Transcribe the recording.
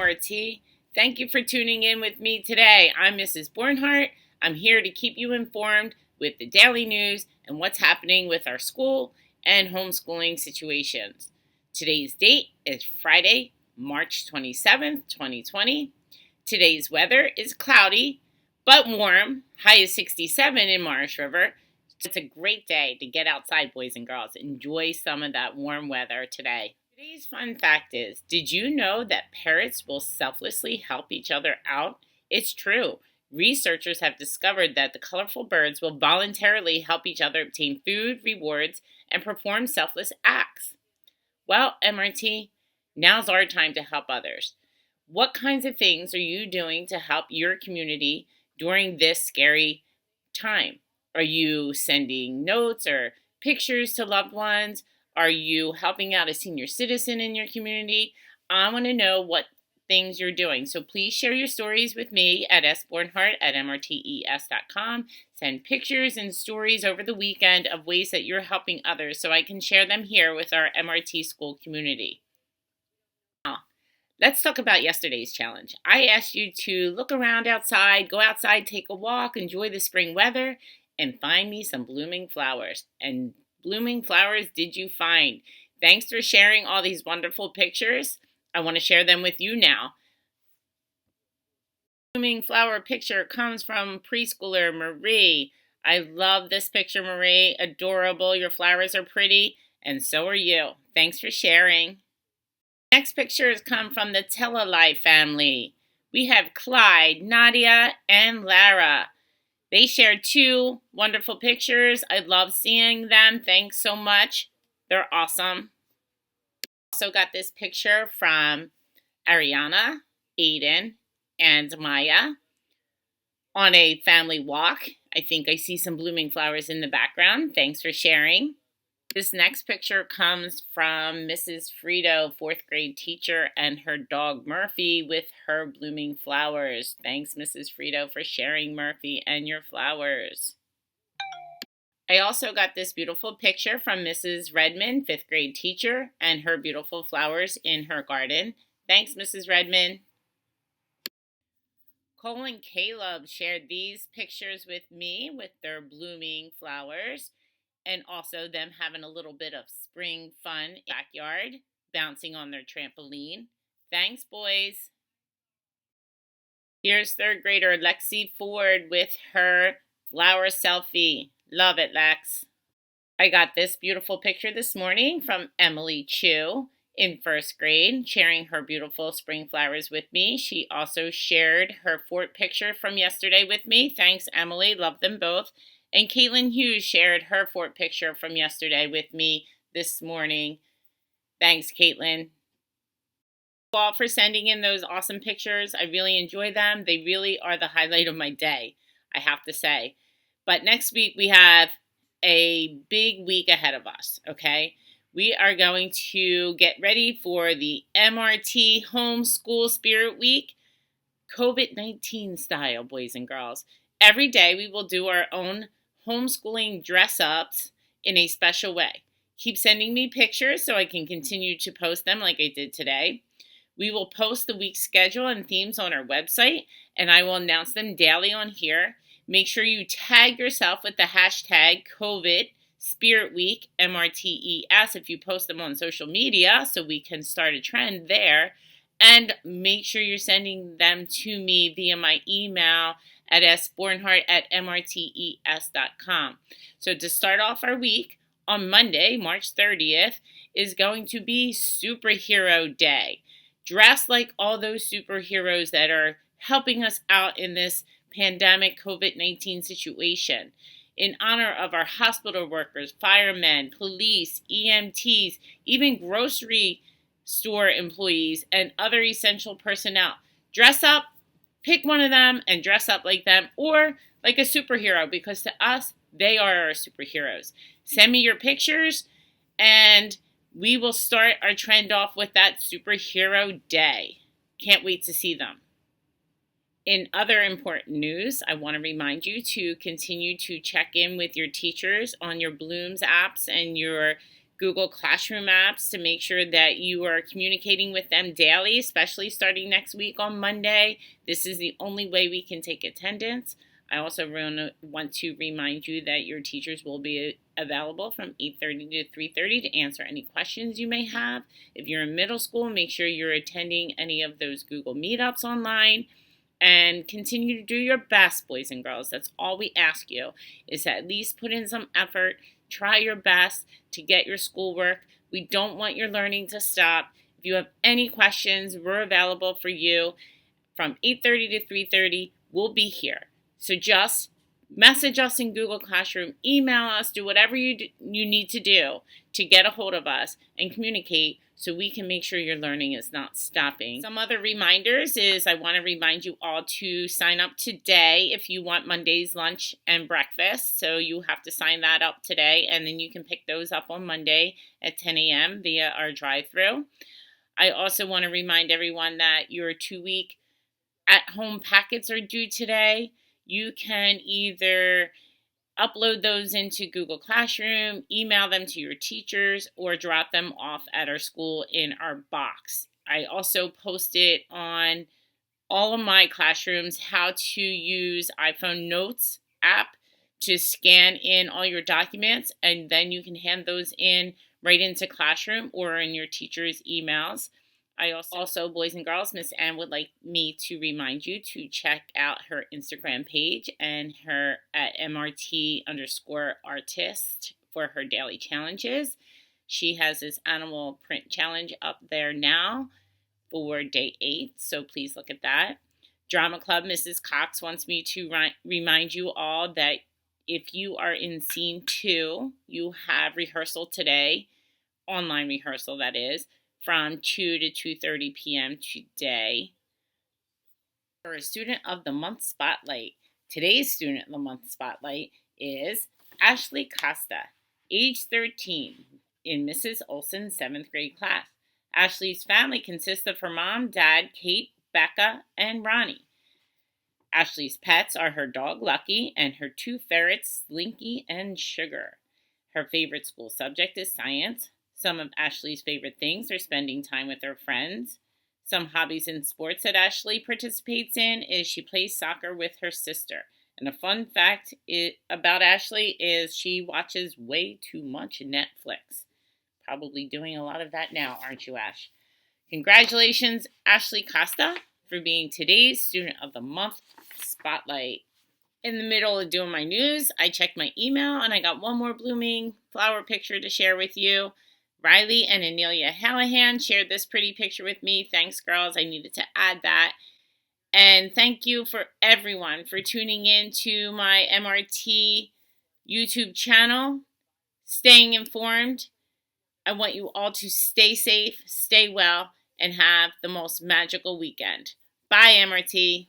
MRT. Thank you for tuning in with me today. I'm Mrs. Bornhardt. I'm here to keep you informed with the daily news and what's happening with our school and homeschooling situations. Today's date is Friday, March 27th, 2020. Today's weather is cloudy but warm. High is 67 in Marsh River. It's a great day to get outside, boys and girls. Enjoy some of that warm weather today. Today's fun fact is, did you know that parrots will selflessly help each other out? It's true. Researchers have discovered that the colorful birds will voluntarily help each other obtain food, rewards, and perform selfless acts. Well, MRT, now's our time to help others. What kinds of things are you doing to help your community during this scary time? Are you sending notes or pictures to loved ones? Are you helping out a senior citizen in your community? I want to know what things you're doing. So please share your stories with me at sbornhardt@mrtes.com. Send pictures and stories over the weekend of ways that you're helping others so I can share them here with our MRT school community. Now, let's talk about yesterday's challenge. I asked you to look around outside, go outside, take a walk, enjoy the spring weather, and find me some blooming flowers. And blooming flowers did you find? Thanks for sharing all these wonderful pictures. I want to share them with you now. Blooming flower picture comes from preschooler Marie. I love this picture, Marie. Adorable. Your flowers are pretty, and so are you. Thanks for sharing. Next pictures come from the Teleli family. We have Clyde, Nadia, and Lara. They shared two wonderful pictures. I love seeing them. Thanks so much. They're awesome. Also got this picture from Ariana, Aiden, and Maya on a family walk. I think I see some blooming flowers in the background. Thanks for sharing. This next picture comes from Mrs. Frito, 4th grade teacher, and her dog Murphy with her blooming flowers. Thanks, Mrs. Frito, for sharing Murphy and your flowers. I also got this beautiful picture from Mrs. Redmond, 5th grade teacher, and her beautiful flowers in her garden. Thanks, Mrs. Redmond. Cole and Caleb shared these pictures with me with their blooming flowers, and also them having a little bit of spring fun in the backyard, bouncing on their trampoline. Thanks, boys. Here's 3rd grader Lexi Ford with her flower selfie. Love it, Lex. I got this beautiful picture this morning from Emily Chu in 1st grade, sharing her beautiful spring flowers with me. She also shared her fort picture from yesterday with me. Thanks, Emily. Love them both. And Caitlin Hughes shared her fort picture from yesterday with me this morning. Thanks, Caitlin. Thank you all for sending in those awesome pictures. I really enjoy them. They really are the highlight of my day, I have to say. But next week we have a big week ahead of us, okay? We are going to get ready for the MRT Homeschool Spirit Week, COVID-19 style, boys and girls. Every day we will do our own homeschooling dress-ups in a special way. Keep sending me pictures so I can continue to post them like I did today. We will post the week's schedule and themes on our website, and I will announce them daily on here. Make sure you tag yourself with the hashtag COVID Spirit Week, MRTES, if you post them on social media so we can start a trend there. And make sure you're sending them to me via my email at sbornhardt@mrtes.com. So to start off our week, on Monday, March 30th, is going to be Superhero Day. Dress like all those superheroes that are helping us out in this pandemic COVID-19 situation. In honor of our hospital workers, firemen, police, EMTs, even grocery store employees, and other essential personnel. Dress up, pick one of them and dress up like them or like a superhero, because to us, they are our superheroes. Send me your pictures and we will start our trend off with that Superhero Day. Can't wait to see them. In other important news, I want to remind you to continue to check in with your teachers on your Blooms apps and your Google Classroom apps to make sure that you are communicating with them daily, especially starting next week on Monday. This is the only way we can take attendance. I also want to remind you that your teachers will be available from 8:30 to 3:30 to answer any questions you may have. If you're in middle school, make sure you're attending any of those Google Meetups online. And continue to do your best, boys and girls. That's all we ask you, is to at least put in some effort. Try your best to get your schoolwork. We don't want your learning to stop. If you have any questions, we're available for you from 8:30 to 3:30. We'll be here. So just message us in Google Classroom, email us, do whatever you need to do to get a hold of us and communicate so we can make sure your learning is not stopping. Some other reminders is I want to remind you all to sign up today if you want Monday's lunch and breakfast. So you have to sign that up today, and then you can pick those up on Monday at 10 a.m. via our drive-thru. I also want to remind everyone that your 2-week at-home packets are due today. You can either upload those into Google Classroom, email them to your teachers, or drop them off at our school in our box. I also posted on all of my classrooms how to use iPhone Notes app to scan in all your documents, and then you can hand those in right into Classroom or in your teacher's emails. I also, boys and girls, Miss Ann would like me to remind you to check out her Instagram page and her at MRT_artist for her daily challenges. She has this animal print challenge up there now for day 8, so please look at that. Drama Club Mrs. Cox wants me to remind you all that if you are in scene 2, you have rehearsal today, online rehearsal that is, from 2 to 2:30 p.m. today. For a Student of the Month Spotlight, today's Student of the Month Spotlight is Ashley Costa, age 13, in Mrs. Olson's 7th grade class. Ashley's family consists of her mom, dad, Kate, Becca, and Ronnie. Ashley's pets are her dog, Lucky, and her 2 ferrets, Slinky and Sugar. Her favorite school subject is science. Some of Ashley's favorite things are spending time with her friends. Some hobbies and sports that Ashley participates in is she plays soccer with her sister. And a fun fact about Ashley is she watches way too much Netflix. Probably doing a lot of that now, aren't you, Ash? Congratulations, Ashley Costa, for being today's Student of the Month Spotlight. In the middle of doing my news, I checked my email and I got one more blooming flower picture to share with you. Riley and Anelia Hallahan shared this pretty picture with me. Thanks, girls. I needed to add that. And thank you for everyone for tuning in to my MRT YouTube channel, staying informed. I want you all to stay safe, stay well, and have the most magical weekend. Bye, MRT.